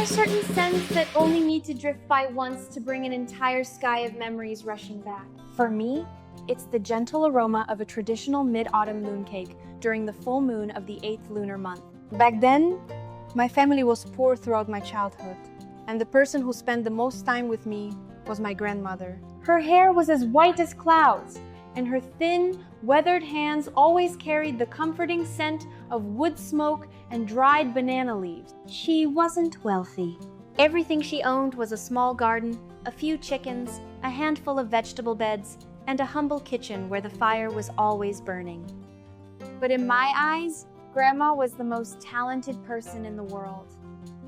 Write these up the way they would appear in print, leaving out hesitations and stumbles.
certain scents that only need to drift by once to bring an entire sky of memories rushing back. For me, it's the gentle aroma of a traditional mid-autumn mooncake during the full moon of the 8th lunar month. Back then, my family was poor throughout my childhood, and the person who spent the most time with me was my grandmother. Her hair was as white as clouds, and her thin, weathered hands always carried the comforting scent of wood smoke and dried banana leaves. She wasn't wealthy. Everything she owned was a small garden, a few chickens, a handful of vegetable beds, and a humble kitchen where the fire was always burning. But in my eyes, Grandma was the most talented person in the world.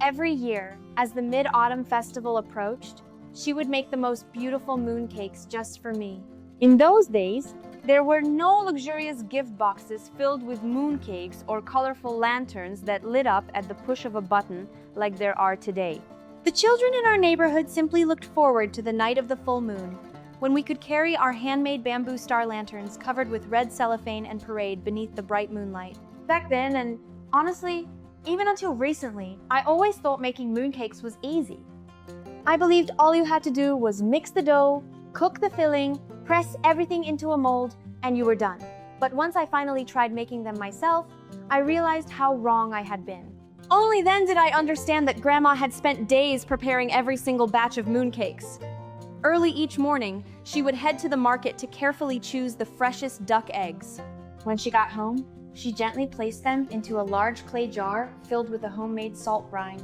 Every year, as the Mid-Autumn Festival approached, she would make the most beautiful mooncakes just for me. In those days, there were no luxurious gift boxes filled with mooncakes or colorful lanterns that lit up at the push of a button like there are today. The children in our neighborhood simply looked forward to the night of the full moon, when we could carry our handmade bamboo star lanterns covered with red cellophane and parade beneath the bright moonlight. Back then, and honestly, even until recently, I always thought making mooncakes was easy. I believed all you had to do was mix the dough, cook the filling, press everything into a mold, and you were done. But once I finally tried making them myself, I realized how wrong I had been. Only then did I understand that Grandma had spent days preparing every single batch of mooncakes. Early each morning, she would head to the market to carefully choose the freshest duck eggs. When she got home, she gently placed them into a large clay jar filled with a homemade salt brine.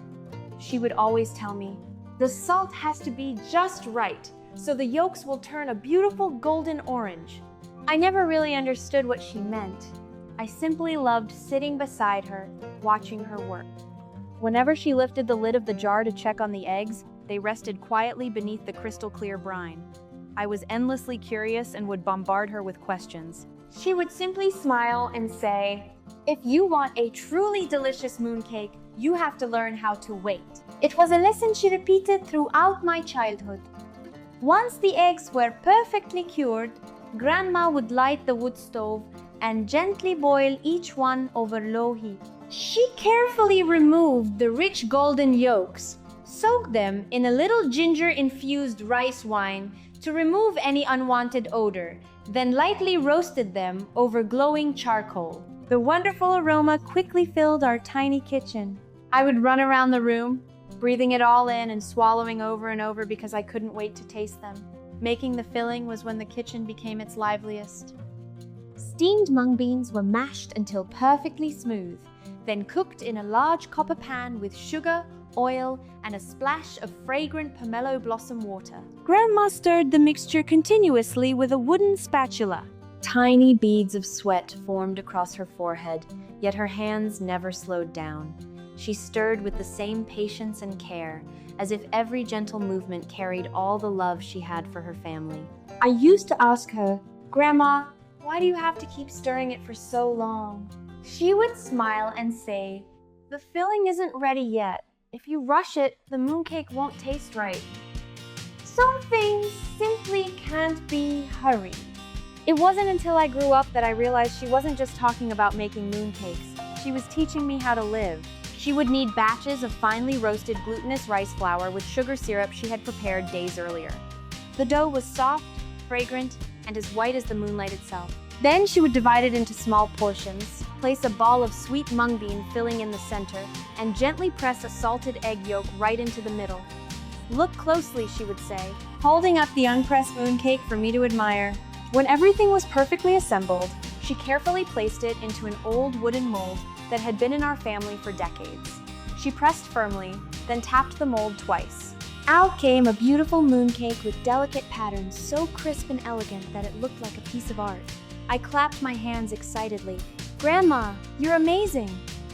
She would always tell me, "The salt has to be just right, so the yolks will turn a beautiful golden orange." I never really understood what she meant. I simply loved sitting beside her, watching her work. Whenever she lifted the lid of the jar to check on the eggs, they rested quietly beneath the crystal clear brine. I was endlessly curious and would bombard her with questions. She would simply smile and say, "If you want a truly delicious mooncake, you have to learn how to wait." It was a lesson she repeated throughout my childhood. Once the eggs were perfectly cured, Grandma would light the wood stove and gently boil each one over low heat. She carefully removed the rich golden yolks, soaked them in a little ginger-infused rice wine to remove any unwanted odor, then lightly roasted them over glowing charcoal. The wonderful aroma quickly filled our tiny kitchen. I would run around the room, breathing it all in and swallowing over and over because I couldn't wait to taste them. Making the filling was when the kitchen became its liveliest. Steamed mung beans were mashed until perfectly smooth, then cooked in a large copper pan with sugar, oil, and a splash of fragrant pomelo blossom water. Grandma stirred the mixture continuously with a wooden spatula. Tiny beads of sweat formed across her forehead, yet her hands never slowed down. She stirred with the same patience and care, as if every gentle movement carried all the love she had for her family. I used to ask her, "Grandma, why do you have to keep stirring it for so long?" She would smile and say, "The filling isn't ready yet. If you rush it, the mooncake won't taste right." Some things simply can't be hurried. It wasn't until I grew up that I realized she wasn't just talking about making mooncakes. She was teaching me how to live. She would knead batches of finely roasted glutinous rice flour with sugar syrup she had prepared days earlier. The dough was soft, fragrant, and as white as the moonlight itself. Then she would divide it into small portions, place a ball of sweet mung bean filling in the center, and gently press a salted egg yolk right into the middle. "Look closely," she would say, holding up the unpressed mooncake for me to admire. When everything was perfectly assembled, she carefully placed it into an old wooden mold that had been in our family for decades. She pressed firmly, then tapped the mold twice. Out came a beautiful mooncake with delicate patterns so crisp and elegant that it looked like a piece of art. I clapped my hands excitedly. "Grandma, you're amazing!"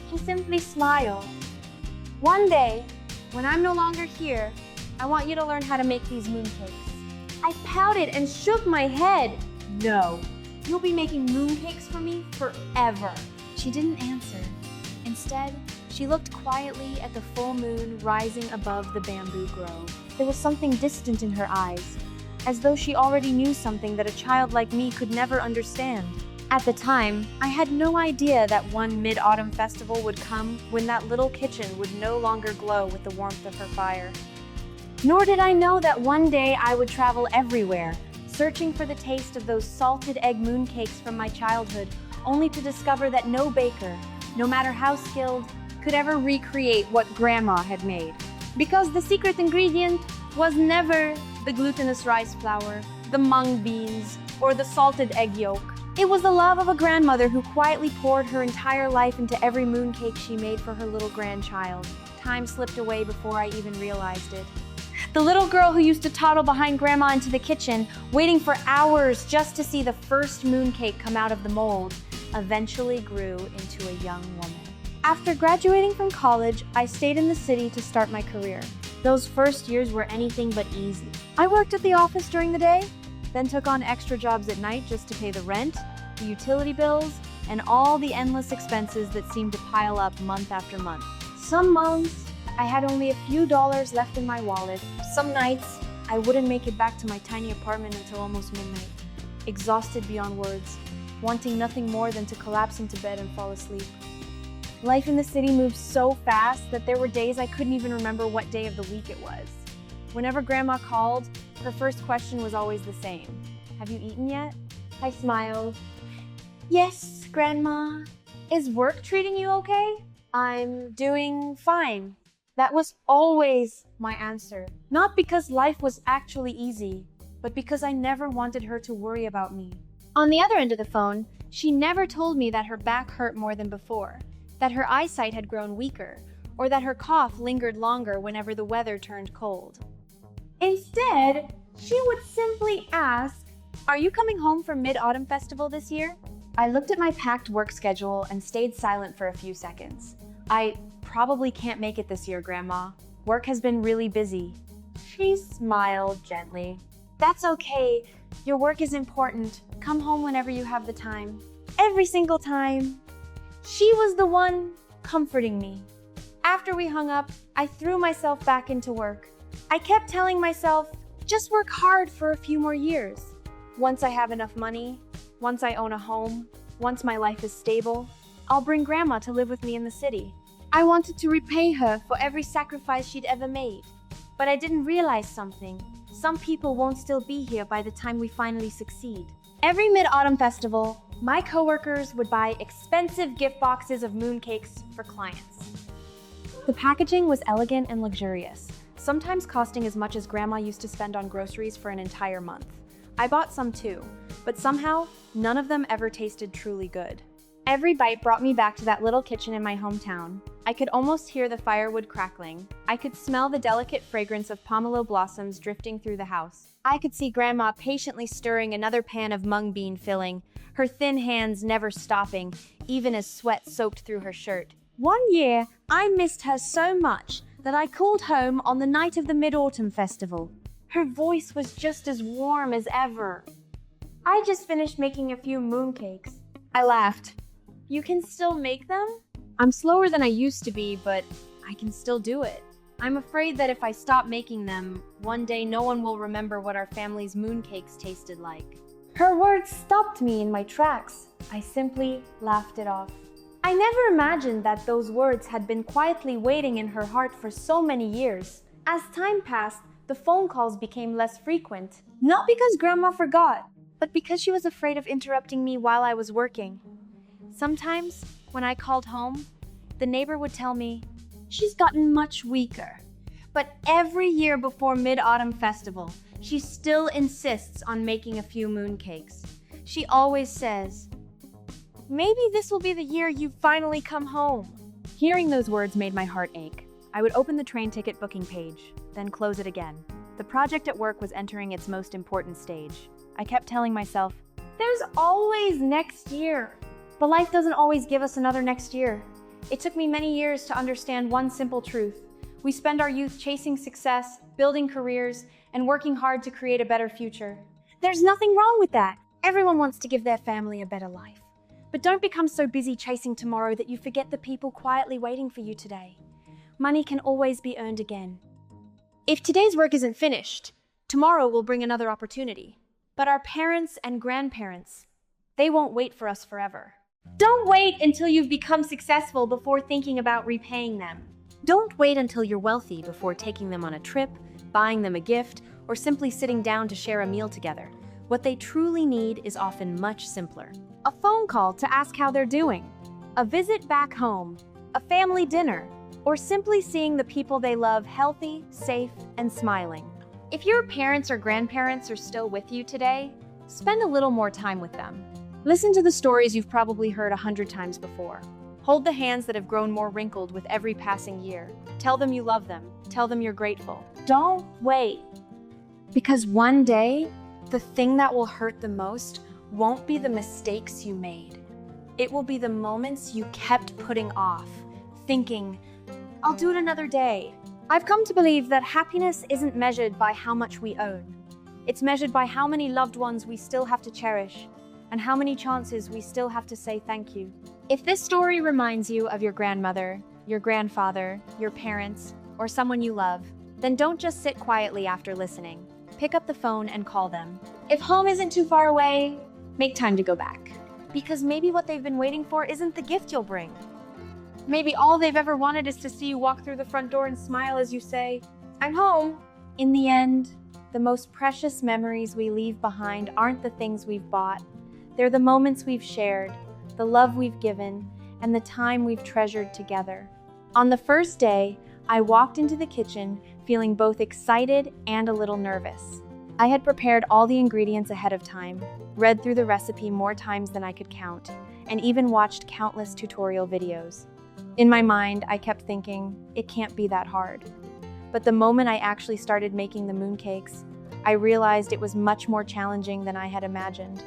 She simply smiled. "One day, when I'm no longer here, I want you to learn how to make these mooncakes." I pouted and shook my head. "No, you'll be making mooncakes for me forever." She didn't answer. Instead, she looked quietly at the full moon rising above the bamboo grove. There was something distant in her eyes, as though she already knew something that a child like me could never understand. At the time, I had no idea that one mid-autumn festival would come when that little kitchen would no longer glow with the warmth of her fire. Nor did I know that one day I would travel everywhere, searching for the taste of those salted egg mooncakes from my childhood, only to discover that no baker, no matter how skilled, could ever recreate what Grandma had made. Because the secret ingredient was never the glutinous rice flour, the mung beans, or the salted egg yolk. It was the love of a grandmother who quietly poured her entire life into every mooncake she made for her little grandchild. Time slipped away before I even realized it. The little girl who used to toddle behind Grandma into the kitchen, waiting for hours just to see the first mooncake come out of the mold, eventually grew into a young woman. After graduating from college, I stayed in the city to start my career. Those first years were anything but easy. I worked at the office during the day, then took on extra jobs at night just to pay the rent, the utility bills, and all the endless expenses that seemed to pile up month after month. Some months, I had only a few dollars left in my wallet. Some nights, I wouldn't make it back to my tiny apartment until almost midnight, exhausted beyond words, wanting nothing more than to collapse into bed and fall asleep. Life in the city moved so fast that there were days I couldn't even remember what day of the week it was. Whenever Grandma called, her first question was always the same. Have you eaten yet? I smiled. Yes, Grandma. Is work treating you okay? I'm doing fine. That was always my answer. Not because life was actually easy, but because I never wanted her to worry about me. On the other end of the phone, she never told me that her back hurt more than before, that her eyesight had grown weaker, or that her cough lingered longer whenever the weather turned cold. Instead, she would simply ask, "Are you coming home for Mid-Autumn Festival this year?" I looked at my packed work schedule and stayed silent for a few seconds. I probably can't make it this year, Grandma. Work has been really busy. She smiled gently. That's okay. Your work is important. Come home whenever you have the time. Every single time. She was the one comforting me. After we hung up, I threw myself back into work. I kept telling myself, just work hard for a few more years. Once I have enough money, once I own a home, once my life is stable, I'll bring Grandma to live with me in the city. I wanted to repay her for every sacrifice she'd ever made. But I didn't realize something. Some people won't still be here by the time we finally succeed. Every Mid-Autumn Festival, my coworkers would buy expensive gift boxes of mooncakes for clients. The packaging was elegant and luxurious, sometimes costing as much as Grandma used to spend on groceries for an entire month. I bought some too, but somehow, none of them ever tasted truly good. Every bite brought me back to that little kitchen in my hometown. I could almost hear the firewood crackling. I could smell the delicate fragrance of pomelo blossoms drifting through the house. I could see Grandma patiently stirring another pan of mung bean filling, her thin hands never stopping, even as sweat soaked through her shirt. One year, I missed her so much that I called home on the night of the Mid-Autumn Festival. Her voice was just as warm as ever. I just finished making a few mooncakes. I laughed. You can still make them? I'm slower than I used to be, but I can still do it. I'm afraid that if I stop making them, one day no one will remember what our family's mooncakes tasted like. Her words stopped me in my tracks. I simply laughed it off. I never imagined that those words had been quietly waiting in her heart for so many years. As time passed, the phone calls became less frequent. Not because Grandma forgot, but because she was afraid of interrupting me while I was working. Sometimes, when I called home, the neighbor would tell me, "She's gotten much weaker." But every year before Mid-Autumn Festival, she still insists on making a few mooncakes. She always says, "Maybe this will be the year you finally come home." Hearing those words made my heart ache. I would open the train ticket booking page, then close it again. The project at work was entering its most important stage. I kept telling myself, "There's always next year." But life doesn't always give us another next year. It took me many years to understand one simple truth. We spend our youth chasing success, building careers, and working hard to create a better future. There's nothing wrong with that. Everyone wants to give their family a better life. But don't become so busy chasing tomorrow that you forget the people quietly waiting for you today. Money can always be earned again. If today's work isn't finished, tomorrow will bring another opportunity. But our parents and grandparents, They won't wait for us forever. Don't wait until you've become successful before thinking about repaying them. Don't wait until you're wealthy before taking them on a trip, buying them a gift, or simply sitting down to share a meal together. What they truly need is often much simpler. A phone call to ask how they're doing, a visit back home, a family dinner, or simply seeing the people they love healthy, safe, and smiling. If your parents or grandparents are still with you today, spend a little more time with them. Listen to the stories you've probably heard 100 times before. Hold the hands that have grown more wrinkled with every passing year. Tell them you love them. Tell them you're grateful. Don't wait. Because one day, the thing that will hurt the most won't be the mistakes you made. It will be the moments you kept putting off, thinking, I'll do it another day. I've come to believe that happiness isn't measured by how much we own. It's measured by how many loved ones we still have to cherish, and how many chances we still have to say thank you. If this story reminds you of your grandmother, your grandfather, your parents, or someone you love, then don't just sit quietly after listening. Pick up the phone and call them. If home isn't too far away, make time to go back. Because maybe what they've been waiting for isn't the gift you'll bring. Maybe all they've ever wanted is to see you walk through the front door and smile as you say, I'm home. In the end, the most precious memories we leave behind aren't the things we've bought. They're the moments we've shared, the love we've given, and the time we've treasured together. On the first day, I walked into the kitchen feeling both excited and a little nervous. I had prepared all the ingredients ahead of time, read through the recipe more times than I could count, and even watched countless tutorial videos. In my mind, I kept thinking, it can't be that hard. But the moment I actually started making the mooncakes, I realized it was much more challenging than I had imagined.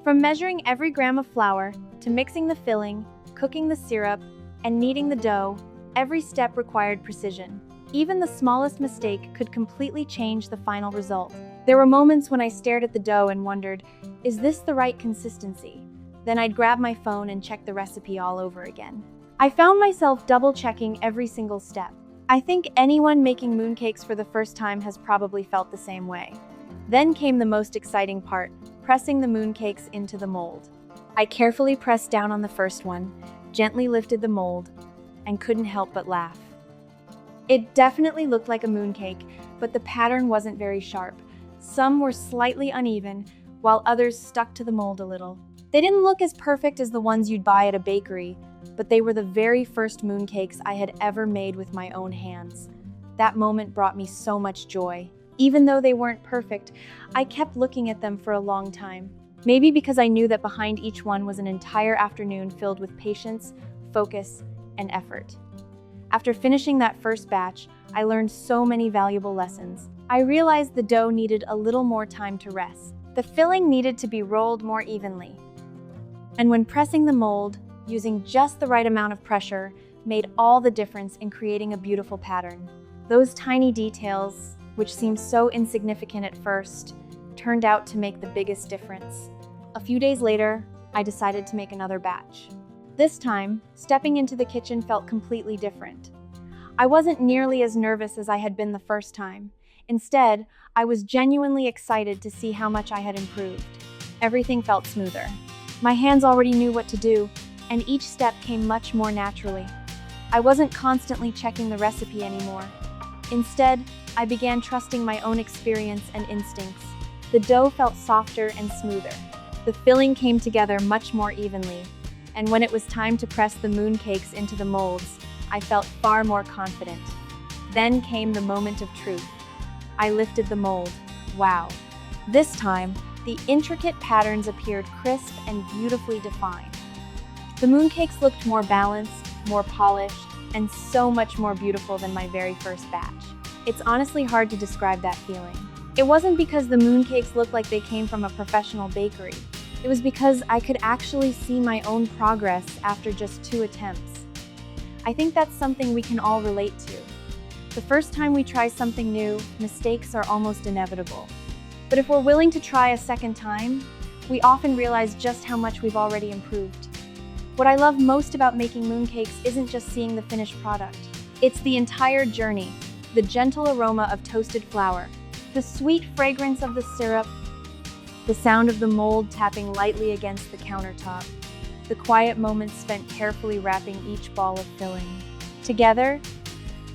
From measuring every gram of flour, to mixing the filling, cooking the syrup, and kneading the dough, every step required precision. Even the smallest mistake could completely change the final result. There were moments when I stared at the dough and wondered, is this the right consistency? Then I'd grab my phone and check the recipe all over again. I found myself double-checking every single step. I think anyone making mooncakes for the first time has probably felt the same way. Then came the most exciting part, pressing the mooncakes into the mold. I carefully pressed down on the first one, gently lifted the mold, and couldn't help but laugh. It definitely looked like a mooncake, but the pattern wasn't very sharp. Some were slightly uneven, while others stuck to the mold a little. They didn't look as perfect as the ones you'd buy at a bakery, but they were the very first mooncakes I had ever made with my own hands. That moment brought me so much joy. Even though they weren't perfect, I kept looking at them for a long time. Maybe because I knew that behind each one was an entire afternoon filled with patience, focus, and effort. After finishing that first batch, I learned so many valuable lessons. I realized the dough needed a little more time to rest. The filling needed to be rolled more evenly. And when pressing the mold, using just the right amount of pressure made all the difference in creating a beautiful pattern. Those tiny details, which seemed so insignificant at first, turned out to make the biggest difference. A few days later, I decided to make another batch. This time, stepping into the kitchen felt completely different. I wasn't nearly as nervous as I had been the first time. Instead, I was genuinely excited to see how much I had improved. Everything felt smoother. My hands already knew what to do, and each step came much more naturally. I wasn't constantly checking the recipe anymore. Instead, I began trusting my own experience and instincts. The dough felt softer and smoother. The filling came together much more evenly, and when it was time to press the mooncakes into the molds, I felt far more confident. Then came the moment of truth. I lifted the mold. Wow. This time, the intricate patterns appeared crisp and beautifully defined. The mooncakes looked more balanced, more polished, and so much more beautiful than my very first batch. It's honestly hard to describe that feeling. It wasn't because the mooncakes looked like they came from a professional bakery. It was because I could actually see my own progress after just 2 attempts. I think that's something we can all relate to. The first time we try something new, mistakes are almost inevitable. But if we're willing to try a second time, we often realize just how much we've already improved. What I love most about making mooncakes isn't just seeing the finished product. It's the entire journey, the gentle aroma of toasted flour, the sweet fragrance of the syrup, the sound of the mold tapping lightly against the countertop, the quiet moments spent carefully wrapping each ball of filling. Together,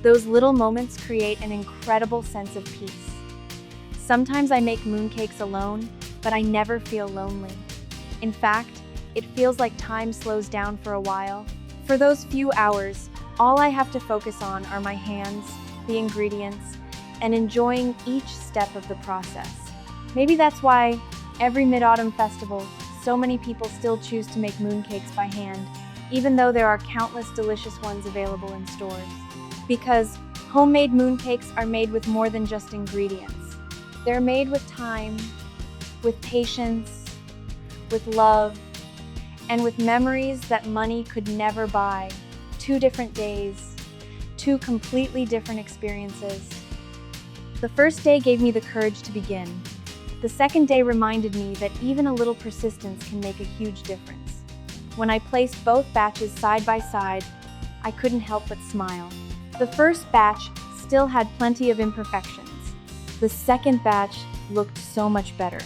those little moments create an incredible sense of peace. Sometimes I make mooncakes alone, but I never feel lonely. In fact, it feels like time slows down for a while. For those few hours, all I have to focus on are my hands, the ingredients, and enjoying each step of the process. Maybe that's why every Mid-Autumn festival, so many people still choose to make mooncakes by hand, even though there are countless delicious ones available in stores. Because homemade mooncakes are made with more than just ingredients. They're made with time, with patience, with love, and with memories that money could never buy. 2 different days, 2 completely different experiences. The first day gave me the courage to begin. The second day reminded me that even a little persistence can make a huge difference. When I placed both batches side by side, I couldn't help but smile. The first batch still had plenty of imperfections. The second batch looked so much better.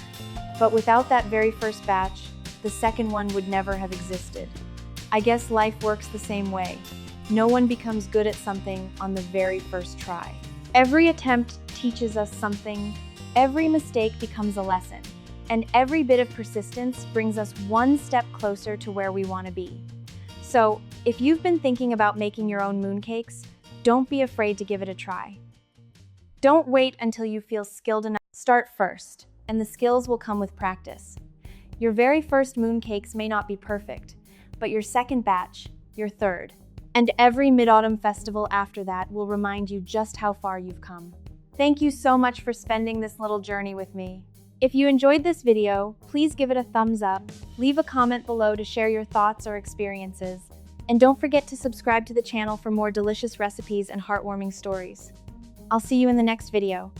But without that very first batch, the second one would never have existed. I guess life works the same way. No one becomes good at something on the very first try. Every attempt teaches us something, every mistake becomes a lesson, and every bit of persistence brings us one step closer to where we want to be. So, if you've been thinking about making your own mooncakes, don't be afraid to give it a try. Don't wait until you feel skilled enough. Start first, and the skills will come with practice. Your very first mooncakes may not be perfect, but your second batch, your third, and every Mid-Autumn festival after that will remind you just how far you've come. Thank you so much for spending this little journey with me. If you enjoyed this video, please give it a thumbs up, leave a comment below to share your thoughts or experiences, and don't forget to subscribe to the channel for more delicious recipes and heartwarming stories. I'll see you in the next video.